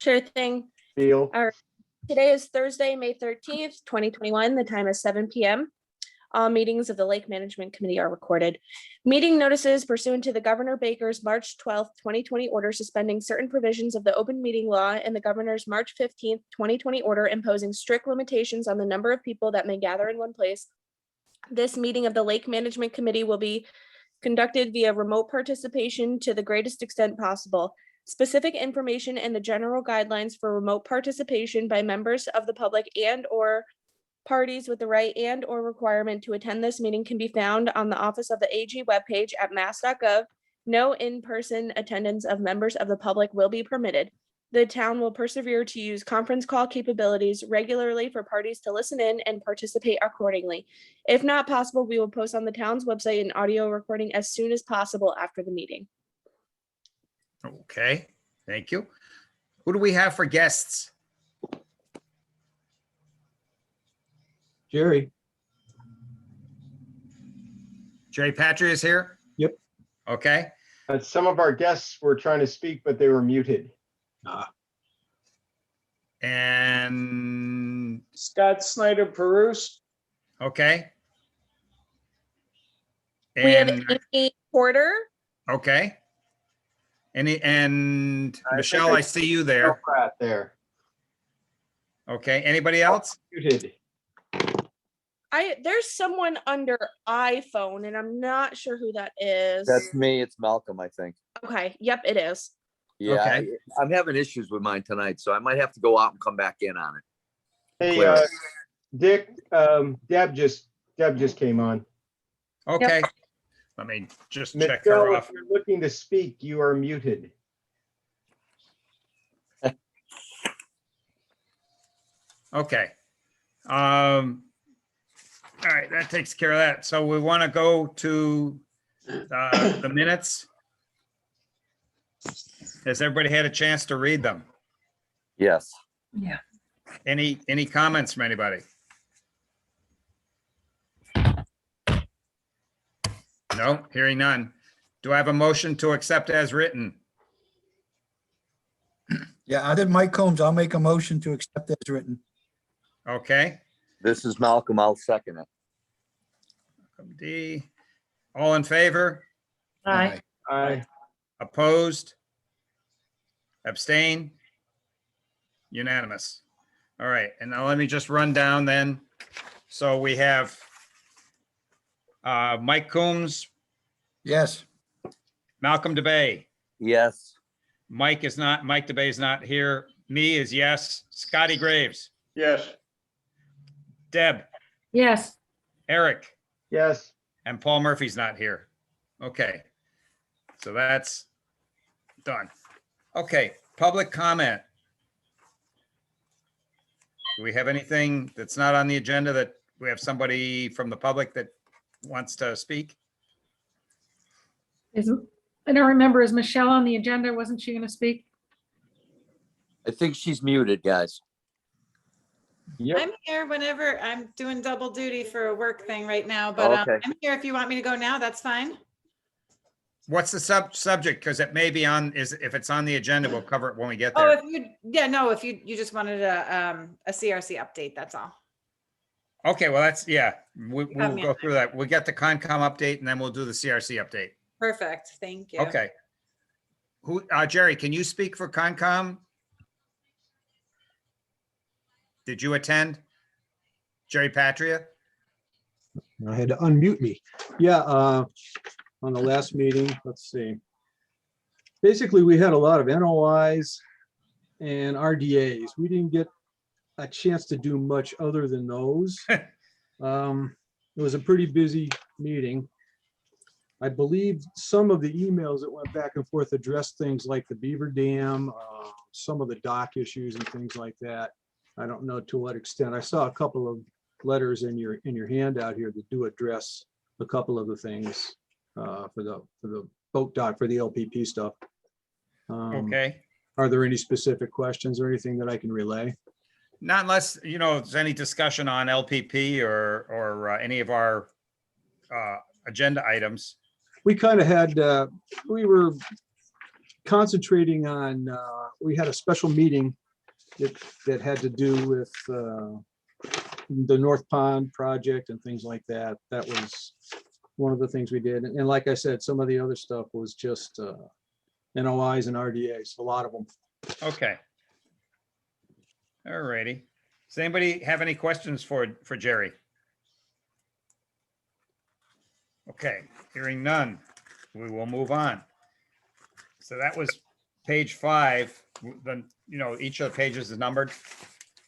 Sure thing. Deal. All right. Today is Thursday, May 13th, 2021. The time is 7 p.m. All meetings of the Lake Management Committee are recorded. Meeting notices pursuant to the Governor Baker's March 12th, 2020 order suspending certain provisions of the open meeting law and the Governor's March 15th, 2020 order imposing strict limitations on the number of people that may gather in one place. This meeting of the Lake Management Committee will be conducted via remote participation to the greatest extent possible. Specific information and the general guidelines for remote participation by members of the public and or parties with the right and or requirement to attend this meeting can be found on the Office of the AG webpage at mass.gov. No in-person attendance of members of the public will be permitted. The town will persevere to use conference call capabilities regularly for parties to listen in and participate accordingly. If not possible, we will post on the town's website an audio recording as soon as possible after the meeting. Okay, thank you. Who do we have for guests? Jerry. Jerry Patry is here? Yep. Okay, Some of our guests were trying to speak, but they were muted. and, Scott Snyder Perouse. okay. We have And, Amy Porter. okay. And Michelle, I see you there. Right there. Okay, anybody else? Muted. There's someone under iPhone and I'm not sure who that is. That's me. It's Malcolm, I think. Okay, yep, it is. Yeah, Okay. I'm having issues with mine tonight, so I might have to go out and come back in on it. Hey, Clear. Dick, Deb just came on. Okay. Let me just check her Michelle, off. if you're looking to speak, you are muted. Okay. All right, that takes care of that. So we want to go to the minutes. Has everybody had a chance to read them? Yes. Any comments from anybody? No, hearing none. Do I have a motion to accept as written? Yeah, I did Mike Combs. I'll make a motion to accept as written. Okay. This is Malcolm. I'll second it. D. All in favor? Aye. Opposed? Abstain? Unanimous. All right, and now let me just run down then. So we have Mike Coombs, Yes. Malcolm DeBay. Yes. Mike DeBay is not here. Me is yes. Scotty Graves, Yes. Deb, Yes. Eric, Yes. and Paul Murphy's not here. Okay, so that's done. Okay, public comment. Do we have anything that's not on the agenda that we have somebody from the public that wants to speak? I don't remember, is Michelle on the agenda? Wasn't she going to speak? I think she's muted, guys. Yep. I'm here whenever. I'm doing double duty for a work thing right now, but Okay. I'm here if you want me to go now, that's fine. What's the subject? Because it may be on, if it's on the agenda, we'll cover it when we get Oh, there. if you, yeah, no, if you just wanted a CRC update, that's all. Okay, well, that's, yeah, we'll have me go on through that. We'll get the Concom update and then we'll do the CRC update. Perfect, thank you. Okay. Jerry, can you speak for Concom? Did you attend? Jerry Patria? I had to unmute me. Yeah, on the last meeting, let's see. Basically, we had a lot of NOIs and RDAs. We didn't get a chance to do much other than those. It was a pretty busy meeting. I believe some of the emails that went back and forth addressed things like the Beaver Dam, some of the dock issues and things like that. I don't know to what extent. I saw a couple of letters in your handout here that do address a couple of the things for the boat dock, for the LPP stuff. Okay. Are there any specific questions or anything that I can relay? Not unless, there's any discussion on LPP or any of our agenda items. We kind of had, we were concentrating on, we had a special meeting that had to do with the North Pond project and things like that. That was one of the things we did. And like I said, some of the other stuff was just NOIs and RDAs, a lot of them. Okay. All righty. Does anybody have any questions for Jerry? Okay, hearing none, we will move on. So that was page 5. Then, each of the pages is numbered.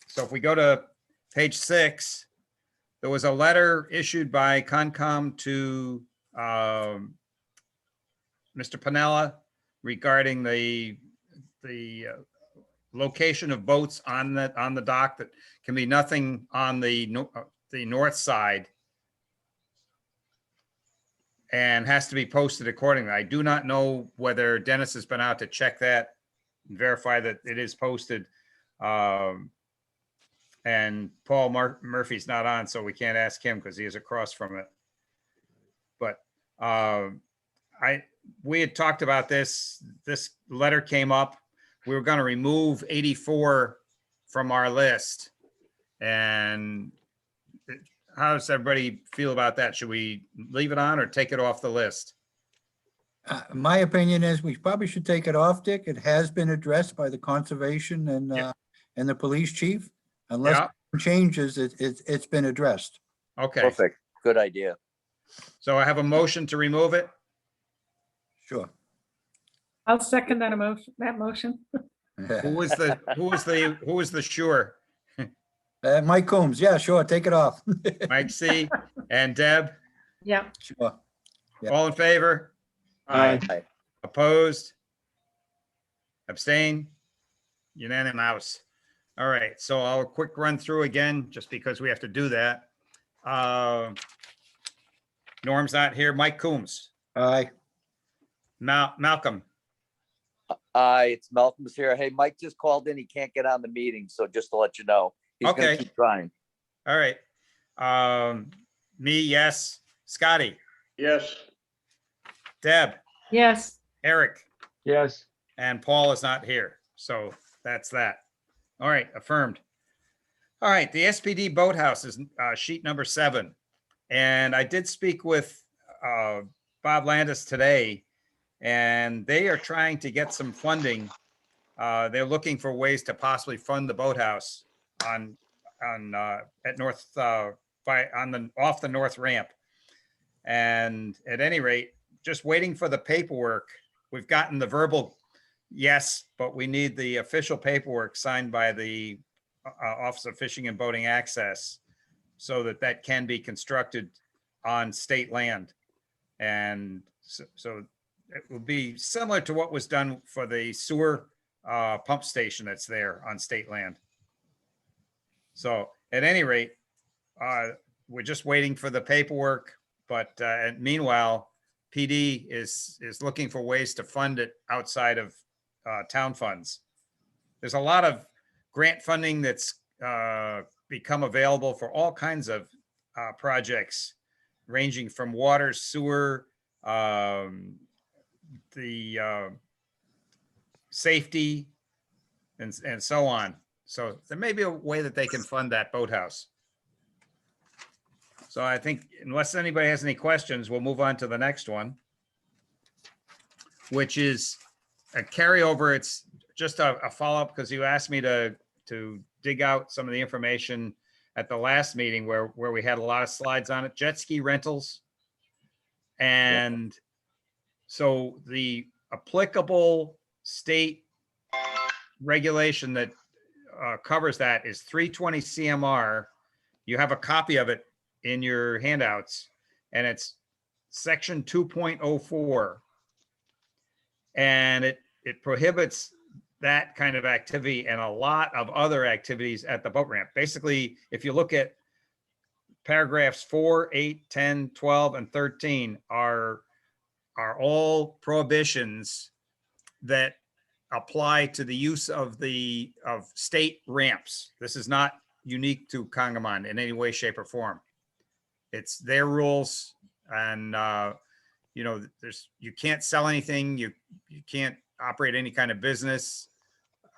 So if we go to page 6, there was a letter issued by Concom to Mr. Pinella regarding the location of boats on the dock. That can be nothing on the north side and has to be posted accordingly. I do not know whether Dennis has been out to check that and verify that it is posted. And Paul Murphy's not on, so we can't ask him because he is across from it. But we had talked about this. This letter came up. We were going to remove 84 from our list. And how does everybody feel about that? Should we leave it on or take it off the list? My opinion is we probably should take it off, Dick. It has been addressed by the conservation Yeah. and the police chief. Unless Yeah. it changes, it's been addressed. Okay, Perfect. Good idea. so I have a motion to remove it. Sure. I'll second that motion. Who was the sure? Mike Combs, yeah, sure, take it off. Mike C. and Deb, Yeah, Sure. Yeah. all in favor? Aye. Opposed? Abstain? Unanimous. All right, so I'll quick run through again, just because we have to do that. Norm's not here. Mike Coombs, Aye. Malcolm, It's Malcolm's here. Hey, Mike just called in. He can't get on the meeting, so just to let you know, he's Okay. gonna keep trying. all right. Me, yes. Scotty, Yes. Deb, yes, Eric, Yes. and Paul is not here. So that's that. All right, affirmed. All right, the SPD Boathouse is sheet number 7. And I did speak with Bob Landis today, and they are trying to get some funding. They're looking for ways to possibly fund the boathouse off the north ramp. And at any rate, just waiting for the paperwork. We've gotten the verbal yes, but we need the official paperwork signed by the Office of Fishing and Boating Access so that can be constructed on state land. And so it will be similar to what was done for the sewer pump station that's there on state land. So at any rate, we're just waiting for the paperwork, but meanwhile, PD is looking for ways to fund it outside of town funds. There's a lot of grant funding that's become available for all kinds of projects, ranging from water, sewer, the safety, and so on. So there may be a way that they can fund that boathouse. So I think unless anybody has any questions, we'll move on to the next one, which is a carryover. It's just a follow-up because you asked me to dig out some of the information at the last meeting where we had a lot of slides on it, jet ski rentals. And so the applicable state regulation that covers that is 320 CMR. You have a copy of it in your handouts, and it's section 2.04. And it prohibits that kind of activity and a lot of other activities at the boat ramp. Basically, if you look at paragraphs 4, 8, 10, 12, and 13 are all prohibitions that apply to the use of state ramps. This is not unique to Congamon in any way, shape, or form. It's their rules, and you can't sell anything. You can't operate any kind of business,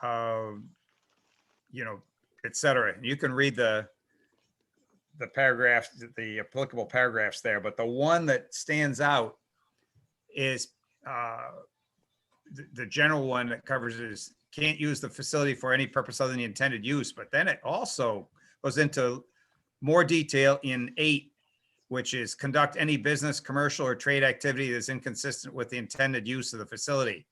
et cetera. You can read the paragraphs, the applicable paragraphs there, but the one that stands out is the general one that covers is can't use the facility for any purpose other than the intended use. But then it also goes into more detail in 8, which is conduct any business, commercial, or trade activity that's inconsistent with the intended use of the facility.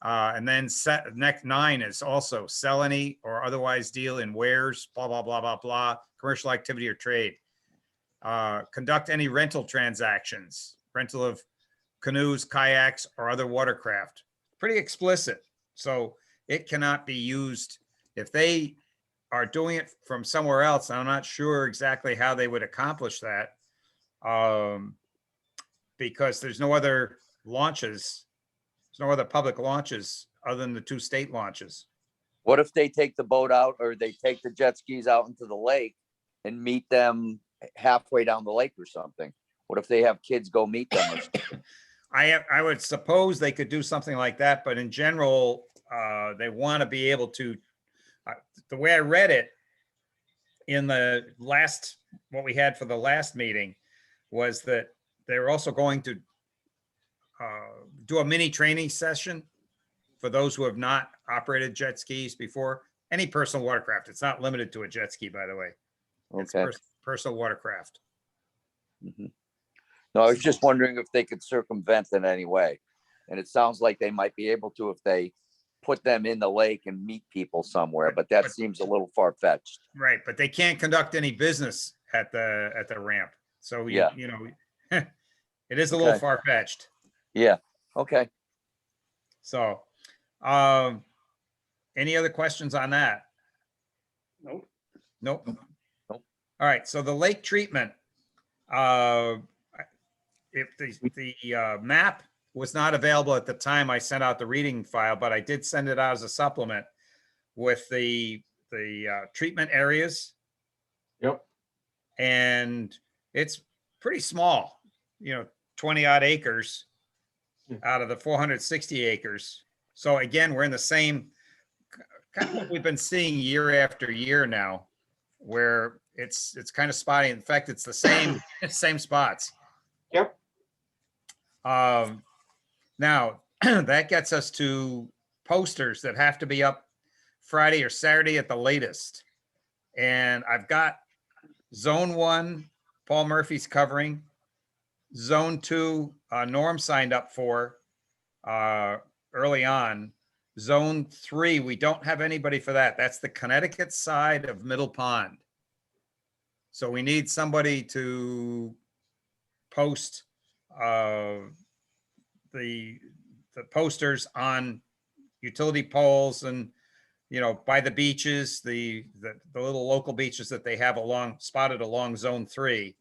And then next 9 is also sell any or otherwise deal in wares, blah, blah, blah, blah, blah, commercial activity or trade. Conduct any rental transactions, rental of canoes, kayaks, or other watercraft. Pretty explicit. So it cannot be used if they are doing it from somewhere else. I'm not sure exactly how they would accomplish that. Because there's no other launches. There's no other public launches other than the 2 state launches. What if they take the boat out or they take the jet skis out into the lake and meet them halfway down the lake or something? What if they have kids go meet them or something? I would suppose they could do something like that, but in general, they want to be able to, the way I read it in the last, what we had for the last meeting was that they're also going to do a mini training session for those who have not operated jet skis before. Any personal watercraft. It's not limited to a jet ski, by the way. It's Okay. personal watercraft. Mhm. No, I was just wondering if they could circumvent in any way. And it sounds like they might be able to if they put them in the lake and meet people somewhere, but that seems a little far-fetched. Right, but they can't conduct any business at the ramp. So Yeah. it is a little Okay. far-fetched. Yeah, okay. So, any other questions on that? Nope. Nope. Nope. All right, so the lake treatment, if the map was not available at the time I sent out the reading file, but I did send it out as a supplement with the treatment areas. Yep. And it's pretty small, 20 odd acres out of the 460 acres. So again, we're in the same kind of what we've been seeing year after year now, where it's kind of spotty. In fact, it's the same spots. Yep. Now that gets us to posters that have to be up Friday or Saturday at the latest. And I've got Zone 1, Paul Murphy's covering. Zone 2, Norm signed up for early on. Zone 3, we don't have anybody for that. That's the Connecticut side of Middle Pond. So we need somebody to post the posters on utility poles and by the beaches, the little local beaches that they have spotted along Zone 3.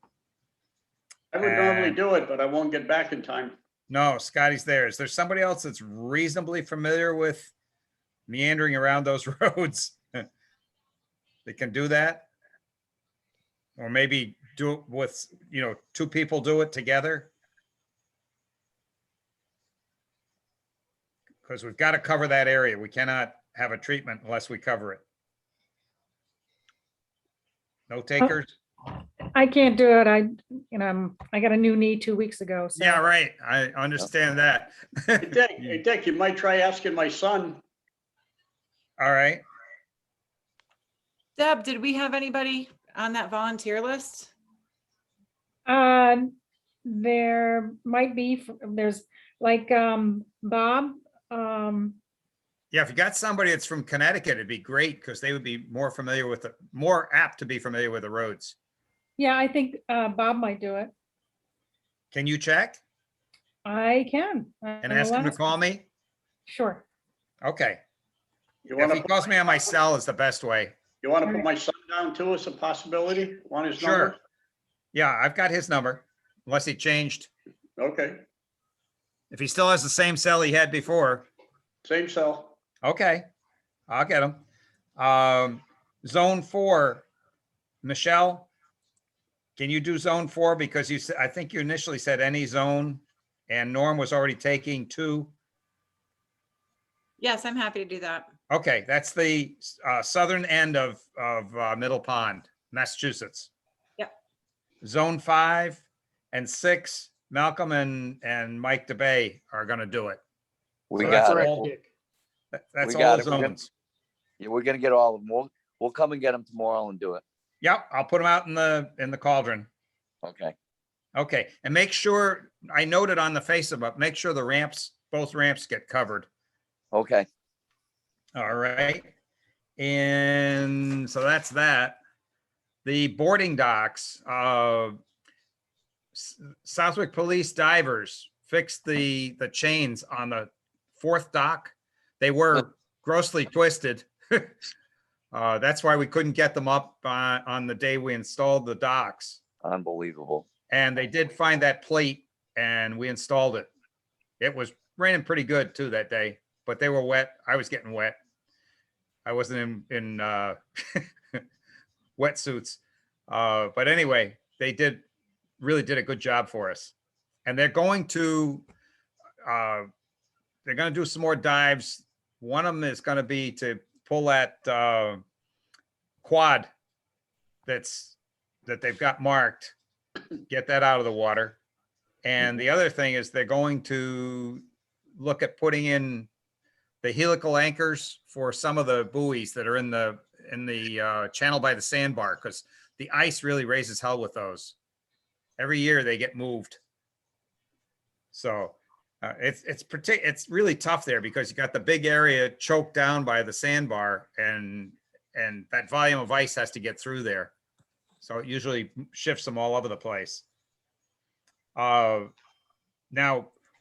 I would normally And- do it, but I won't get back in time. No, Scotty's there. Is there somebody else that's reasonably familiar with meandering around those roads? They can do that? Or maybe do it with, 2 people do it together? Because we've got to cover that area. We cannot have a treatment unless we cover it. No takers? I can't do it. I got a new knee 2 weeks ago. So. Yeah, right. I understand that. Hey, Dick, you might try asking my son. All right. Deb, did we have anybody on that volunteer list? There might be, there's like, Bob, Yeah, if you got somebody that's from Connecticut, it'd be great because they would be more apt to be familiar with the roads. yeah, I think, Bob might do it. Can you check I can. and ask him to call me? Sure. Okay. You If want he calls me on my cell, is the best way. You want to put my son down too as a possibility? Want his number? Sure. Yeah, I've got his number, unless he changed. Okay, If he still has the same cell he had before, same cell. okay, I'll get him. Zone 4, Michelle, can you do Zone 4? Because I think you initially said any zone, and Norm was already taking 2. Yes, I'm happy to do that. Okay, that's the southern end of Middle Pond, Massachusetts. Yep. Zone 5 and 6, Malcolm and Mike DeBay are gonna do it. We So that's got it. all- That's We all got the it. We're gonna- zones. Yeah, we're gonna get all of them. We'll come and get them tomorrow and do it. Yep, I'll put them out in the cauldron. Okay. Okay, and make sure, I noted on the face of it, make sure the ramps, both ramps get covered. Okay. All right. And so that's that. The boarding docks, Southwick Police divers fixed the chains on the 4th dock. They were grossly twisted. That's why we couldn't get them up on the day we installed the docks. Unbelievable. And they did find that plate and we installed it. It was raining pretty good too that day, but they were wet. I was getting wet. I wasn't in wetsuits. But anyway, they really did a good job for us. And they're going to do some more dives. One of them is going to be to pull that quad that they've got marked, get that out of the water. And the other thing is they're going to look at putting in the helical anchors for some of the buoys that are in the channel by the sandbar, because the ice really raises hell with those. Every year they get moved. So it's really tough there because you got the big area choked down by the sandbar, and that volume of ice has to get through there. So it usually shifts them all over the place. Now,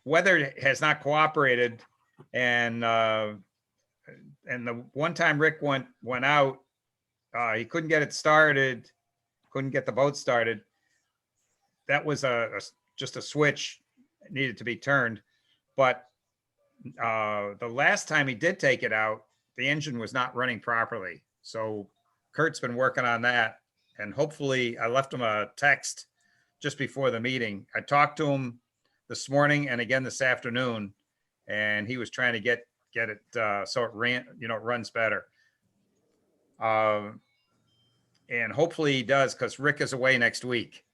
weather has not cooperated, and the one time Rick went out, he couldn't get it started, couldn't get the boat started. That was just a switch that needed to be turned. But the last time he did take it out, the engine was not running properly. So Kurt's been working on that, and hopefully I left him a text just before the meeting. I talked to him this morning and again this afternoon, and he was trying to get it so it runs better. And hopefully he does, because Rick is away next week.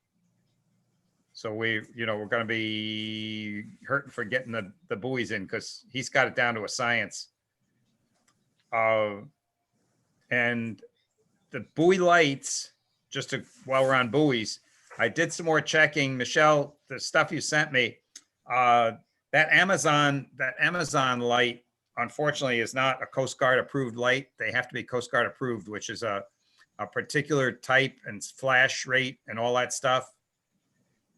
So we're going to be hurting for getting the buoys in, because he's got it down to a science. And the buoy lights, while we're on buoys, I did some more checking. Michelle, the stuff you sent me, that Amazon light, unfortunately, is not a Coast Guard approved light. They have to be Coast Guard approved, which is a particular type and flash rate and all that stuff.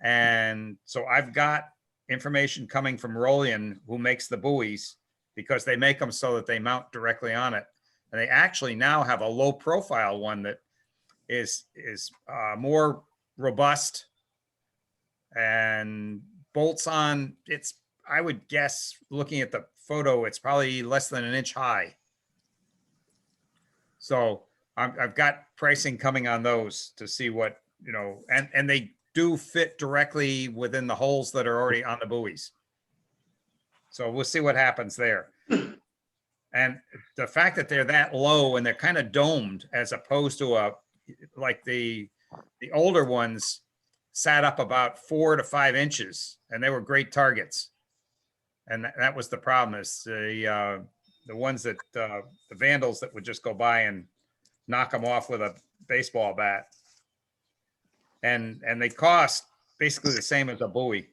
And so I've got information coming from Rollian, who makes the buoys, because they make them so that they mount directly on it. And they actually now have a low profile one that is more robust and bolts on. I would guess, looking at the photo, it's probably less than an inch high. So I've got pricing coming on those to see what, and they do fit directly within the holes that are already on the buoys. So we'll see what happens there. And the fact that they're that low and they're kind of domed, as opposed to like the older ones sat up about 4 to 5 inches, and they were great targets. And that was the problem, is the ones that the vandals that would just go by and knock them off with a baseball bat. And they cost basically the same as a buoy,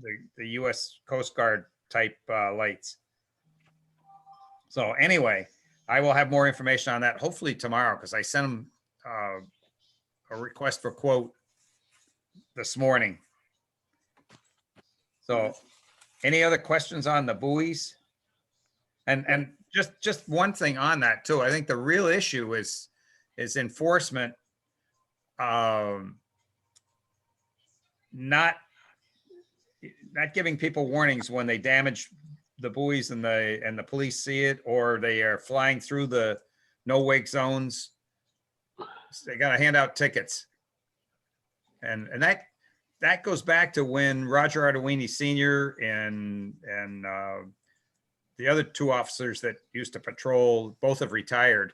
the U.S. Coast Guard type lights. So anyway, I will have more information on that hopefully tomorrow, because I sent them a request for quote this morning. So any other questions on the buoys? And just one thing on that too. I think the real issue is enforcement. Not giving people warnings when they damage the buoys and the police see it, or they are flying through the no wake zones. They got to hand out tickets. And that goes back to when Roger Arduini Sr. and the other two officers that used to patrol, both have retired.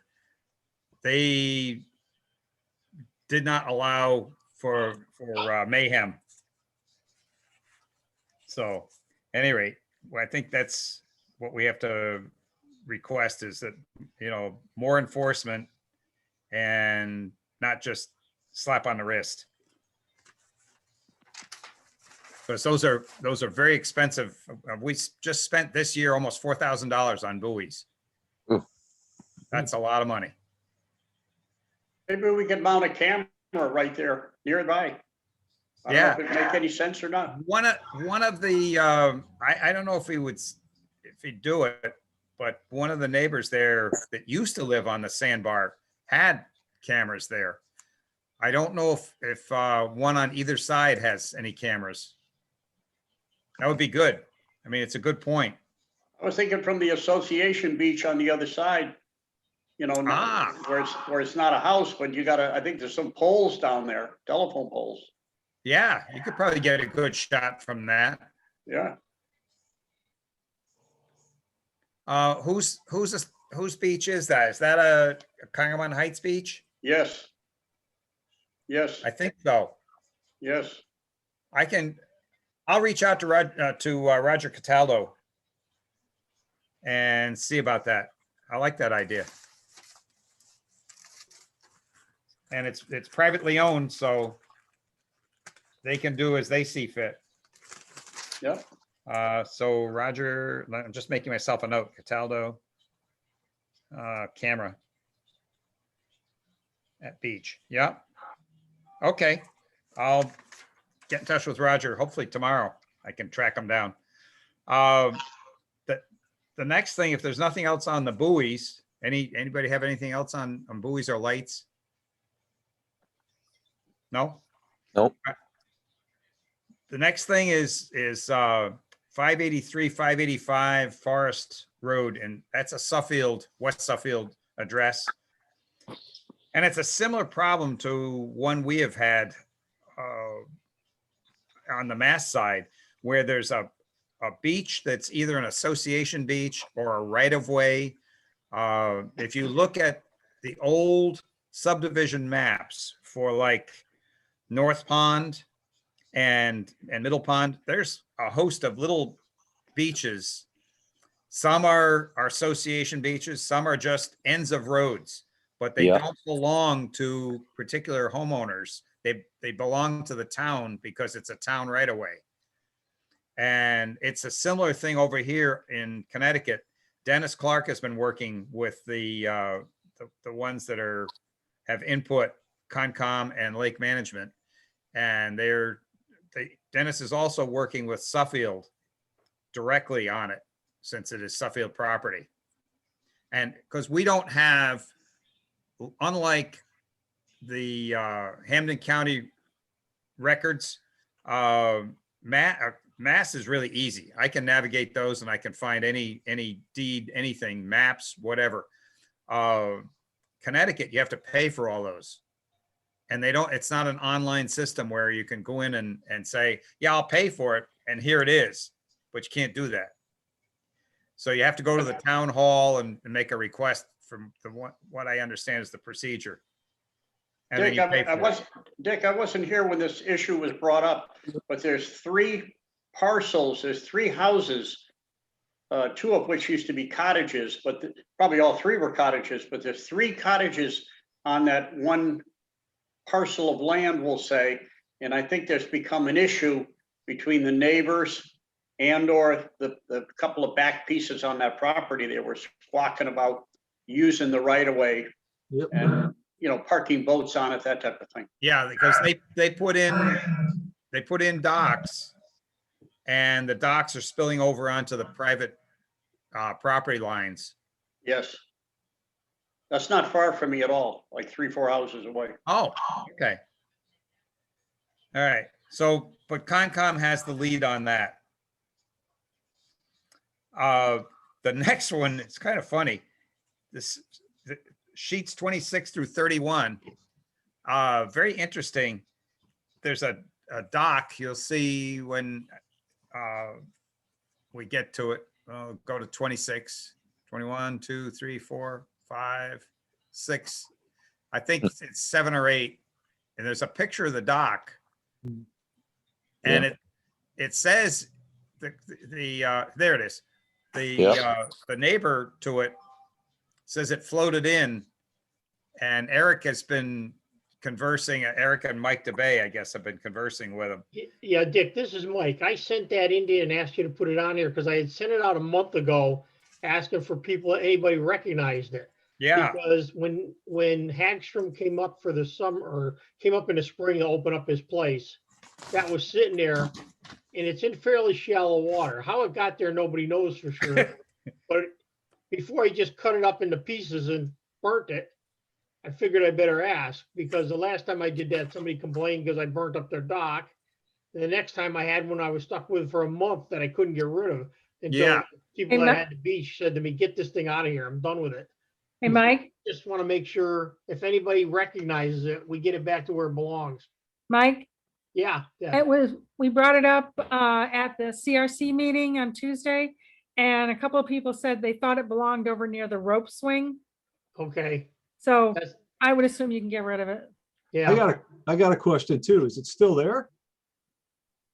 They did not allow for mayhem. So, at any rate, well, I think that's what we have to request is that, you know, more enforcement and not just slap on the wrist. Because those are very expensive. We just spent this year almost $4,000 on buoys. Oof. That's a lot of money. Maybe we could mount a camera right there nearby. I don't know if it make any sense or not. One of the I don't know if he'd do it, but one of the neighbors there that used to live on the sandbar had cameras there. I don't know if one on either side has any cameras. That would be good. I mean, it's a good point. I was thinking from the association beach on the other side, you know, where it's not a house, but you gotta, I think there's some poles down there, telephone poles. Yeah, you could probably get a good shot from that. Yeah. Whose beach is that? Is that a Congamon Heights beach? Yes. Yes. I think so. Yes. I'll reach out to Roger Cataldo and see about that. I like that idea. And it's privately owned, so they can do as they see fit. Yep. So Roger, I'm just making myself a note, Cataldo, camera at beach. Yep. Okay. I'll get in touch with Roger. Hopefully tomorrow I can track him down. The next thing, if there's nothing else on the buoys, anybody have anything else on buoys or lights? No? Nope. The next thing is 583, 585 Forest Road, and that's a Suffield, West Suffield address. And it's a similar problem to one we have had on the Mass side, where there's a beach that's either an association beach or a right-of-way. If you look at the old subdivision maps for like North Pond and Middle Pond, there's a host of little beaches. Some are association beaches, some are just ends of roads, but they Yeah. don't belong to particular homeowners. They belong to the town because it's a town right away. And it's a similar thing over here in Connecticut. Dennis Clark has been working with the ones that have input, Concom and Lake Management. And Dennis is also working with Suffield directly on it, since it is Suffield property. And because we don't have, unlike the Hampden County records, Mass is really easy. I can navigate those and I can find any deed, anything, maps, whatever. Connecticut, you have to pay for all those. And it's not an online system where you can go in and say, yeah, I'll pay for it, and here it is, but you can't do that. So you have to go to the town hall and make a request from what I understand is the procedure. And then Dick, you pay for it. Dick, I wasn't here when this issue was brought up, but there's 3 parcels, there's 3 houses, 2 of which used to be cottages, but probably all 3 were cottages, but there's 3 cottages on that one parcel of land, we'll say. And I think there's become an issue between the neighbors and or the couple of back pieces on that property. They were squawking about using the right of way Yep. and, you know, parking boats on it, that type of thing. Yeah, because they put in docks, and the docks are spilling over onto the private property lines. Yes. That's not far from me at all, like 3-4 houses away. Oh, okay. All right. So, but Concom has the lead on that. The next one, it's kind of funny. The sheets 26 through 31, very interesting. There's a dock you'll see when we get to it. I'll go to 26, 21, 2, 3, 4, 5, 6. I think it's 7 or 8. And there's a picture of the dock. And it says there it is. The neighbor to it says it floated in, and Eric has been conversing, Eric and Mike DeBay, I guess, have been conversing with him. Yeah, Dick, this is Mike. I sent that in there and asked you to put it on here because I had sent it out a month ago asking for people, anybody recognized it. Yeah, Because when Hagstrom came up for the summer, or came up in the spring to open up his place, that was sitting there, and it's in fairly shallow water. How it got there, nobody knows for sure. But before he just cut it up into pieces and burnt it, I figured I better ask, because the last time I did that, somebody complained because I burnt up their dock. And the next time I had one I was stuck with for a month that I couldn't get rid of. Until Yeah. people Hey, that Ma- had the beach said to me, get this thing out of here. I'm done with it. Hey, Mike, Just want to make sure if anybody recognizes it, we get it back to where it belongs. Mike, Yeah, yeah. we brought it up at the CRC meeting on Tuesday, and a couple of people said they thought it belonged over near the rope swing. Okay. So That's, I would assume you can get rid of it. yeah. I got a question too. Is it still there?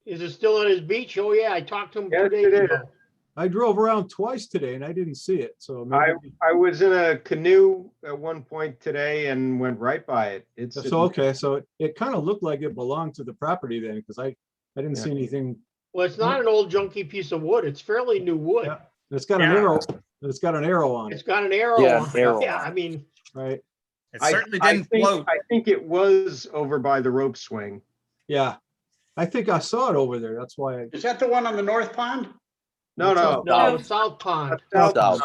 Is it still on his beach? Oh, yeah. I talked to him Yes, 2 days it is. ago. I drove around twice today and I didn't see it, so maybe. I was in a canoe at one point today and went right by it. It's So, okay, so it kind of looked like it belonged to the property then, because I didn't see anything. Well, it's not an old junky piece of wood. It's fairly new wood. Yeah. It's got an Yeah. arrow, it's got an arrow on It's it, got an arrow Yeah, on an arrow it. Yeah, on it. I mean, right? it certainly didn't float. I think it was over by the rope swing. Yeah. I think I saw it over there. That's why. Is that the one on the North Pond? No, no. no, South Pond. South.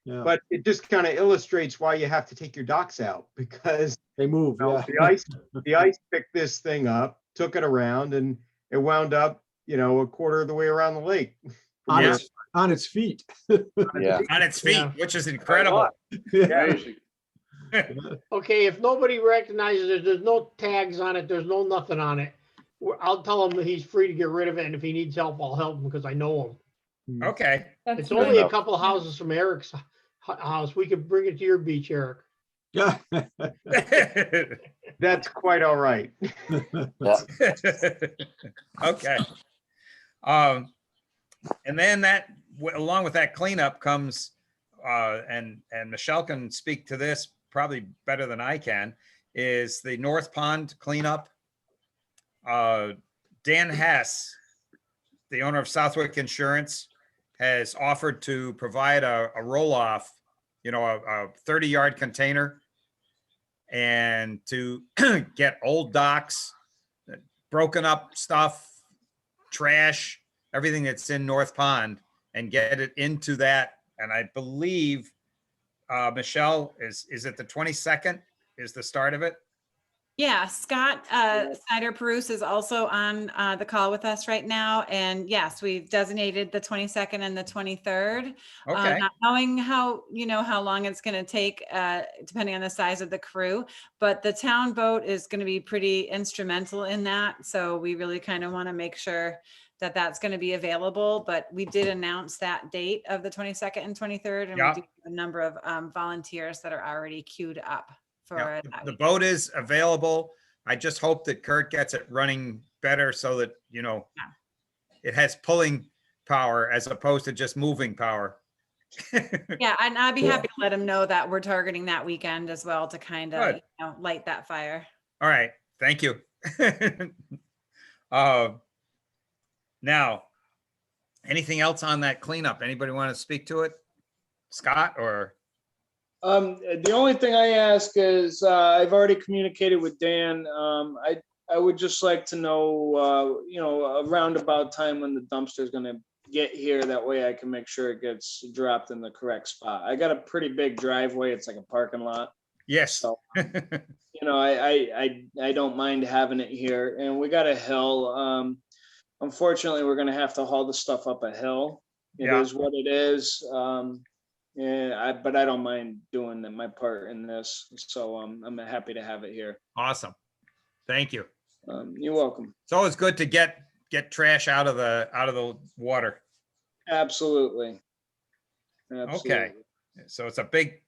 Yeah, But it just kind of illustrates why you have to take your docks out, because they move, you know, yeah. the ice picked this thing up, took it around, and it wound up, a quarter of the way around the lake. On Yeah. its feet. Yeah. On its feet, Yeah. which is incredible. Yeah. Crazy. Okay, if nobody recognizes it, there's no tags on it, there's no nothing on it. I'll tell him that he's free to get rid of it, and if he needs help, I'll help him because I know him. Okay. That's It's good. only a couple of houses from Eric's house. We could bring it to your beach, Eric. Yeah. That's quite all right. Okay. And then along with that cleanup comes, and Michelle can speak to this probably better than I can, is the North Pond cleanup. Dan Hess, the owner of Southwick Insurance, has offered to provide a roll-off, a 30-yard container, and to get old docks, broken up stuff, trash, everything that's in North Pond, and get it into that. And I believe, Michelle, is it the 22nd is the start of it? Yeah, Scott Snyder Peruce is also on the call with us right now. And yes, we've designated the 22nd and the 23rd. Okay. Not knowing how long it's going to take, depending on the size of the crew, but the town boat is going to be pretty instrumental in that. So we really kind of want to make sure that that's going to be available, but we did announce that date of the 22nd and 23rd. And Yeah. we do have a number of volunteers that are already queued up for Yeah, that the weekend. boat is available. I just hope that Kurt gets it running better so that, it has pulling power as opposed to just moving power. Yeah, and I'd be happy to let him know that we're targeting that weekend as well to kind of, Good. light that fire. All right. Thank you. Now, anything else on that cleanup? Anybody want to speak to it? Scott or? The only thing I ask is, I've already communicated with Dan. I would just like to know, a roundabout time when the dumpster is gonna get here. That way I can make sure it gets dropped in the correct spot. I got a pretty big driveway. It's like a parking lot. Yes. So, I don't mind having it here, and we got a hill. Unfortunately, we're gonna have to haul the stuff up a hill. It Yeah. is what it is. But I don't mind doing my part in this. So I'm happy to have it here. Awesome. Thank you. You're welcome. It's always good to get trash out of the water. Absolutely. Okay. So it's a big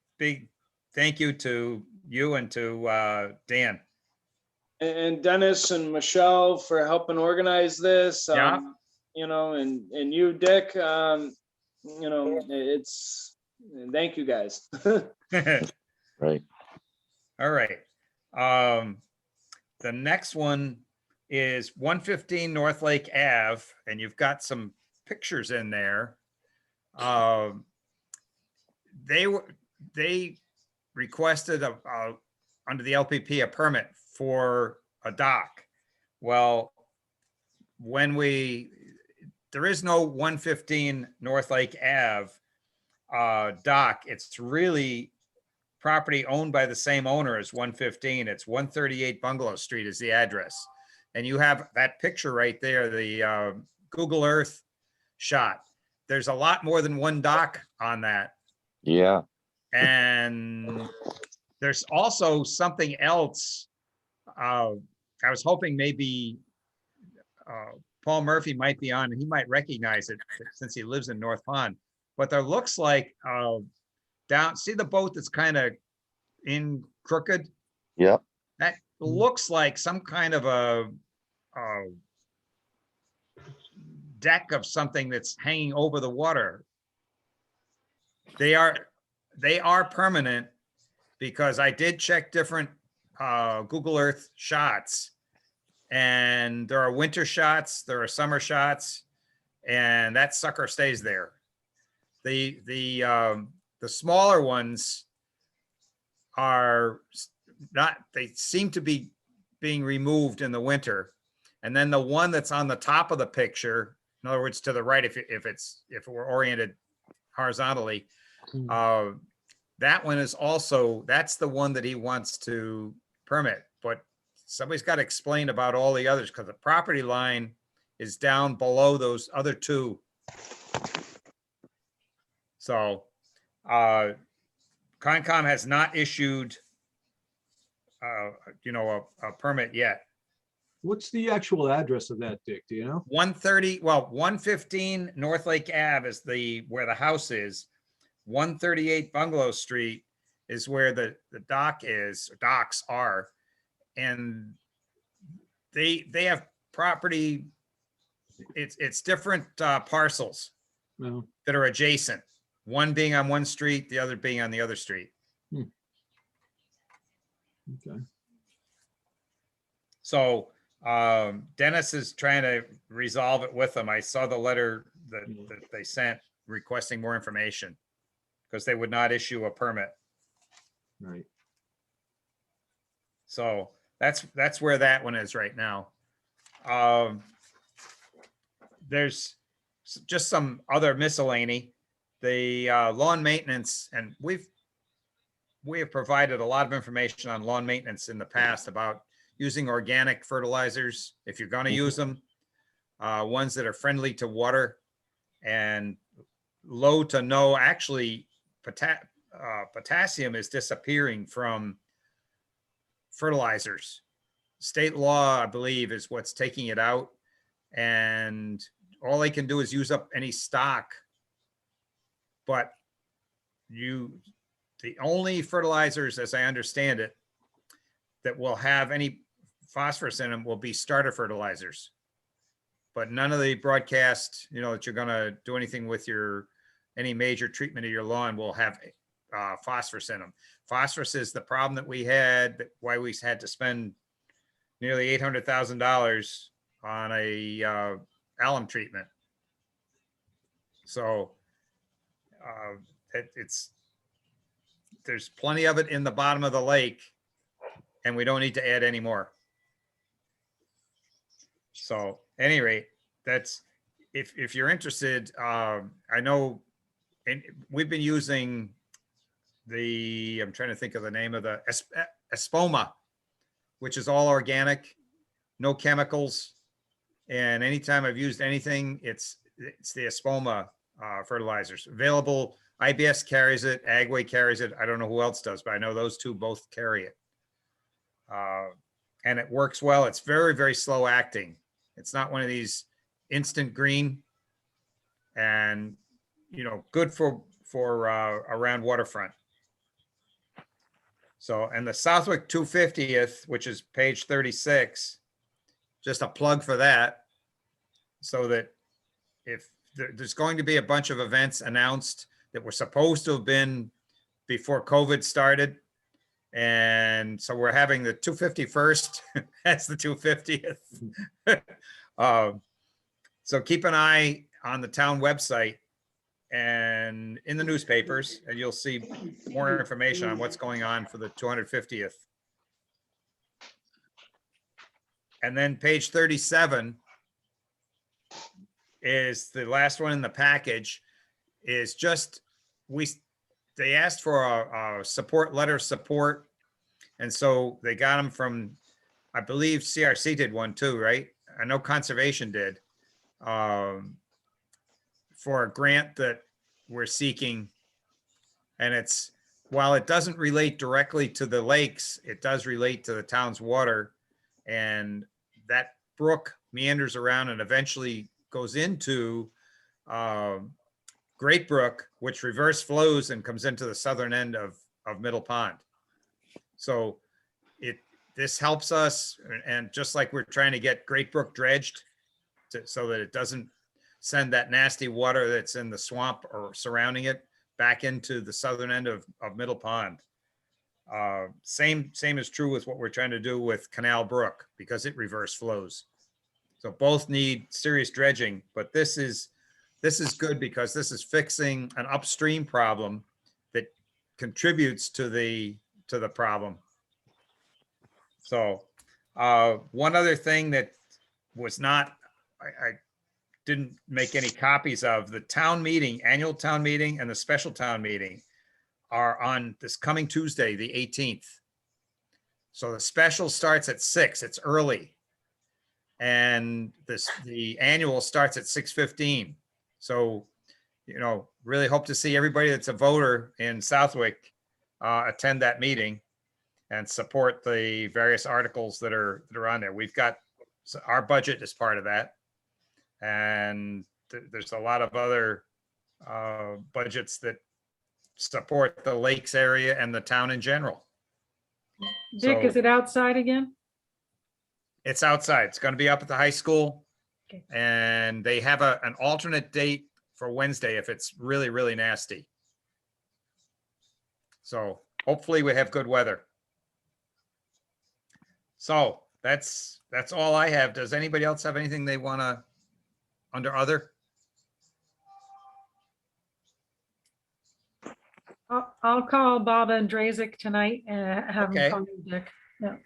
thank you to you and to Dan. And Dennis and Michelle for helping organize this. Yeah. You know, and you, Dick, you know, thank you guys. Right. All right. The next one is 115 North Lake Ave, and you've got some pictures in there. They requested under the LPP a permit for a dock. Well, there is no 115 North Lake Ave dock. It's really property owned by the same owner as 115. It's 138 Bungalow Street is the address. And you have that picture right there, the Google Earth shot. There's a lot more than one dock on that. Yeah. And there's also something else. I was hoping maybe Paul Murphy might be on and he might recognize it since he lives in North Pond. But there looks like see the boat that's kind of in crooked? Yep. That looks like some kind of a deck of something that's hanging over the water. They are permanent because I did check different Google Earth shots, and there are winter shots, there are summer shots, and that sucker stays there. The smaller ones are not, they seem to be being removed in the winter. And then the one that's on the top of the picture, in other words, to the right, if it were oriented horizontally, that one is also, that's the one that he wants to permit. But somebody's got to explain about all the others because the property line is down below those other two. So Concom has not issued a permit yet. What's the actual address of that, Dick? Do you know? 115 North Lake Ave is where the house is. 138 Bungalow Street is where the docks are. And they have property, it's different parcels No. that are adjacent. One being on one street, the other being on the other street. Okay. So Dennis is trying to resolve it with them. I saw the letter that they sent requesting more information because they would not issue a permit. Right. So that's where that one is right now. There's just some other miscellany. The lawn maintenance, and we have provided a lot of information on lawn maintenance in the past about using organic fertilizers if you're going to use them, ones that are friendly to water and low to no. Actually, potassium is disappearing from fertilizers. State law, I believe, is what's taking it out, and all they can do is use up any stock. But the only fertilizers, as I understand it, that will have any phosphorus in them will be starter fertilizers. But none of the broadcast, that you're going to do anything with any major treatment of your lawn will have phosphorus in them. Phosphorus is the problem that we had, why we had to spend nearly $800,000 on a alum treatment. So there's plenty of it in the bottom of the lake, and we don't need to add any more. So at any rate, that's, if you're interested, I know, and we've been using I'm trying to think of the name of the Espoma, which is all organic, no chemicals. And anytime I've used anything, it's the Espoma fertilizers available. IBS carries it, Agway carries it. I don't know who else does, but I know those two both carry it. And it works well. It's very, very slow acting. It's not one of these instant green, and good for for around waterfront. So, and the Southwick 250th, which is page 36, just a plug for that. So that if there's going to be a bunch of events announced that were supposed to have been before COVID started. And so we're having the 251st as the 250th. So keep an eye on the town website and in the newspapers, and you'll see more information on what's going on for the 250th. And then page 37 is the last one in the package, is just, they asked for a support letter of support. And so they got them from, I believe CRC did one too, right? I know Conservation did. For a grant that we're seeking. And it's, while it doesn't relate directly to the lakes, it does relate to the town's water. And that brook meanders around and eventually goes into Great Brook, which reverse flows and comes into the southern end of Middle Pond. So this helps us, and just like we're trying to get Great Brook dredged so that it doesn't send that nasty water that's in the swamp or surrounding it back into the southern end of Middle Pond. Same is true with what we're trying to do with Canal Brook, because it reverse flows. So both need serious dredging, but this is good because this is fixing an upstream problem that contributes to the problem. So one other thing that was not, I didn't make any copies of, the town meeting, annual town meeting and the special town meeting are on this coming Tuesday, the 18th. So the special starts at 6, it's early. And the annual starts at 6:15. So, really hope to see everybody that's a voter in Southwick attend that meeting and support the various articles that are on there. We've got our budget as part of that. And there's a lot of other budgets that support the lakes area and the town in general. Dick, is it outside again? It's outside. It's going to be up at the high school. Okay. And they have an alternate date for Wednesday if it's really, really nasty. So hopefully we have good weather. So that's all I have. Does anybody else have anything they want to, under other? I'll call Bob Andrazik tonight and have Okay. him call you, Dick. Yeah.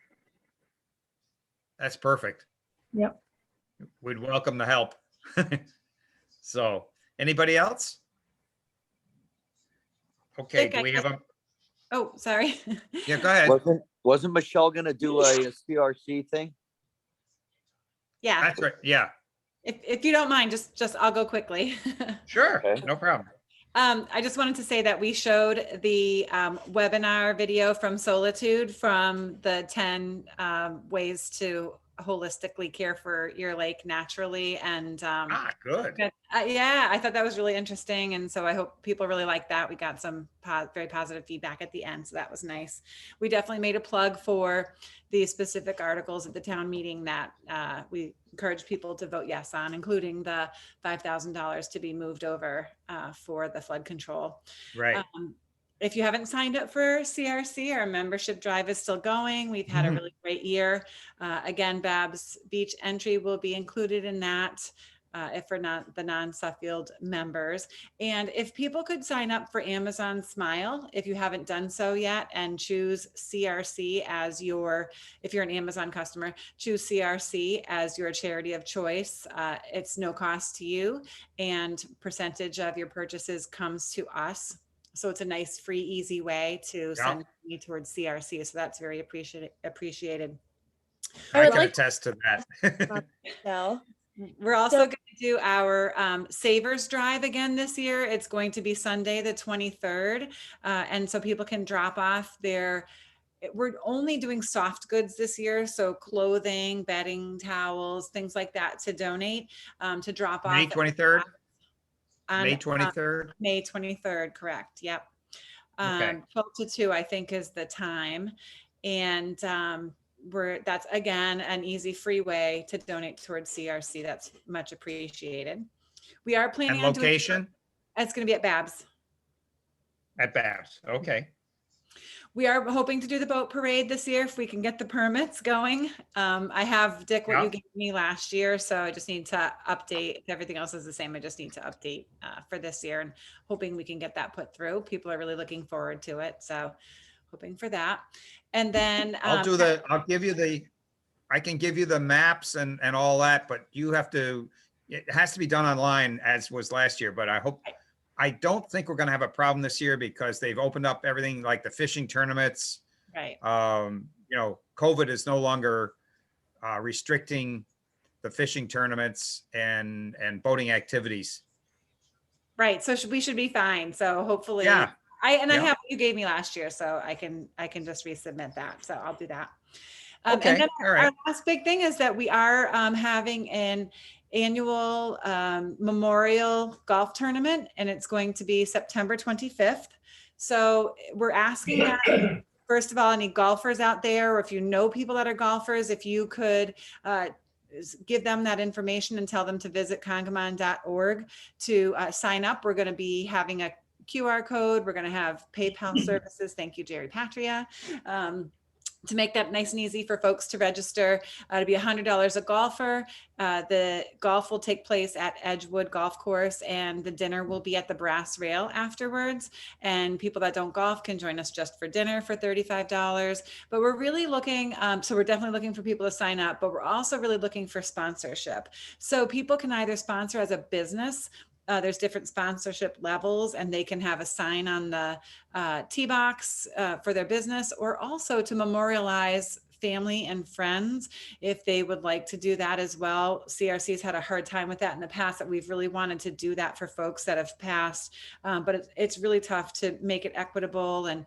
That's perfect. Yep. We'd welcome the help. So anybody else? Okay, Dick, do we have a, Oh, sorry. yeah, go ahead. Wasn't Michelle gonna do a CRC thing? Yeah, That's right. Yeah, if you don't mind, just I'll go quickly. sure. Okay. No problem. I just wanted to say that we showed the webinar video from Solitude from the 10 ways to holistically care for your lake naturally. And Good. yeah, I thought that was really interesting. And so I hope people really like that. We got some very positive feedback at the end. So that was nice. We definitely made a plug for the specific articles at the town meeting that we encourage people to vote yes on, including the $5,000 to be moved over for the flood control. Right. If you haven't signed up for CRC, our membership drive is still going. We've had a really great year. Again, Babs Beach entry will be included in that. If we're not the non-Suffield members. And if people could sign up for Amazon Smile, if you haven't done so yet, and choose CRC as your, if you're an Amazon customer, choose CRC as your charity of choice. It's no cost to you, and percentage of your purchases comes to us. So it's a nice, free, easy way to send money towards CRC. So that's very appreciated. I would can like- attest to that. No. We're also going to do our Savers Drive again this year. It's going to be Sunday, the 23rd. And so people can drop off we're only doing soft goods this year. So clothing, bedding, towels, things like that to donate, to drop off. May 23rd? May 23rd? May 23rd, correct, yep. Okay. 12 to 2, I think, is the time. And that's, again, an easy, free way to donate towards CRC. That's much appreciated. We are planning And on doing. location? It's going to be at Babs. At Babs, okay. We are hoping to do the boat parade this year if we can get the permits going. I have, Dick, what Yeah. you gave me last year, so I just need to update. If everything else is the same, I just need to update for this year, and hoping we can get that put through. People are really looking forward to it, so hoping for that. And then I'll give you I can give you the maps and all that, but you have to, it has to be done online as was last year, but I don't think we're gonna have a problem this year because they've opened up everything like the fishing tournaments. Right. You know, COVID is no longer restricting the fishing tournaments and boating activities. Right. So we should be fine. So hopefully, Yeah. I have Yeah. what you gave me last year, so I can just resubmit that. So I'll do that. Okay, And then all right. our last big thing is that we are having an annual memorial golf tournament, and it's going to be September 25th. So we're asking that, first of all, any golfers out there, or if you know people that are golfers, if you could give them that information and tell them to visit congamon.org to sign up. We're going to be having a QR code. We're going to have PayPal services. Thank you, Jerry Patria. To make that nice and easy for folks to register. To be $100 a golfer. The golf will take place at Edgewood Golf Course, and the dinner will be at the Brass Rail afterwards. And people that don't golf can join us just for dinner for $35. But we're really looking, so we're definitely looking for people to sign up, but we're also really looking for sponsorship. So people can either sponsor as a business. There's different sponsorship levels, and they can have a sign on the tee box for their business, or also to memorialize family and friends if they would like to do that as well. CRC's had a hard time with that in the past, that we've really wanted to do that for folks that have passed, but it's really tough to make it equitable. And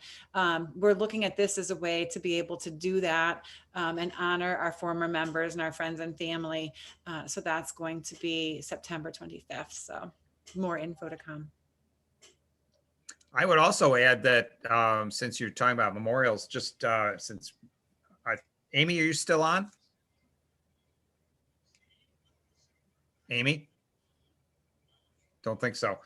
we're looking at this as a way to be able to do that and honor our former members and our friends and family. So that's going to be September 25th. So more info to come. I would also add that since you're talking about memorials, just since Amy, are you still on? Amy? Don't think so.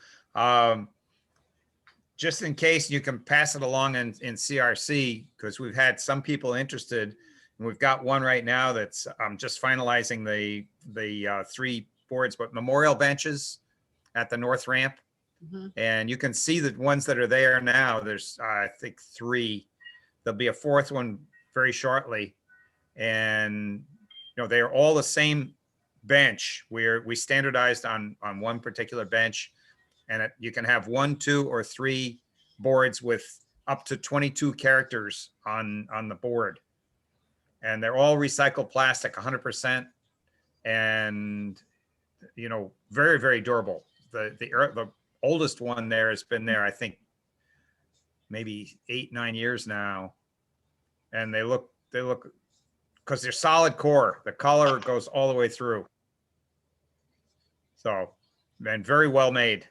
Just in case, you can pass it along in CRC, because we've had some people interested, and we've got one right now that's just finalizing the 3 boards, but memorial benches at the north ramp. Mhm. And you can see the ones that are there now. There's, I think, 3. There'll be a 4th one very shortly. And, you know, they're all the same bench, where we standardized on one particular bench. And you can have 1, 2, or 3 boards with up to 22 characters on the board. And they're all recycled plastic, 100%. And, you know, very, very durable. The oldest one there has been there, I think, maybe 8, 9 years now. And they look, because they're solid core. The color goes all the way through. So, and very well made.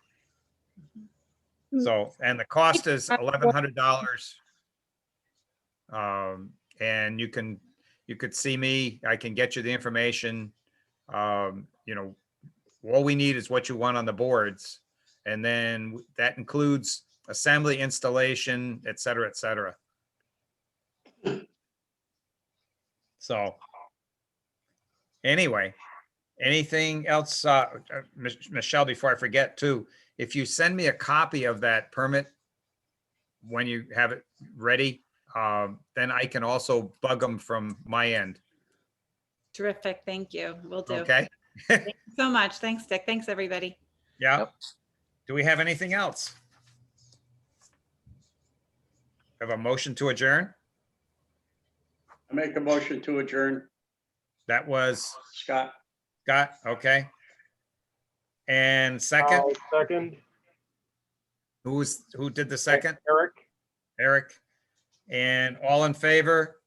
So, and the cost is $1,100. And you could see me, I can get you the information. You know, all we need is what you want on the boards. And then that includes assembly, installation, et cetera, et cetera. So anyway, anything else, Michelle, before I forget too, if you send me a copy of that permit when you have it ready, then I can also bug them from my end. Terrific. Thank you. Will do. Okay. Thank you so much. Thanks, Dick. Thanks, everybody. Yeah. Yep. Do we have anything else? Have a motion to adjourn? I make a motion to adjourn. That was Scott. Scott, okay. And second, Second, who did the second? Eric. Eric. And all in favor?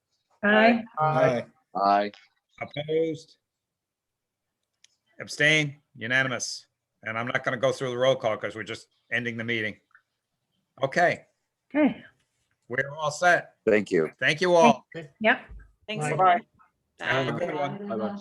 Aye. Aye. Aye. Opposed? Abstain? Unanimous. And I'm not going to go through the roll call because we're just ending the meeting. Okay, Okay, we're all set. Thank you. Thank you all. yep. Thanks. Bye. everyone. Have a Bye. good one. Bye-bye.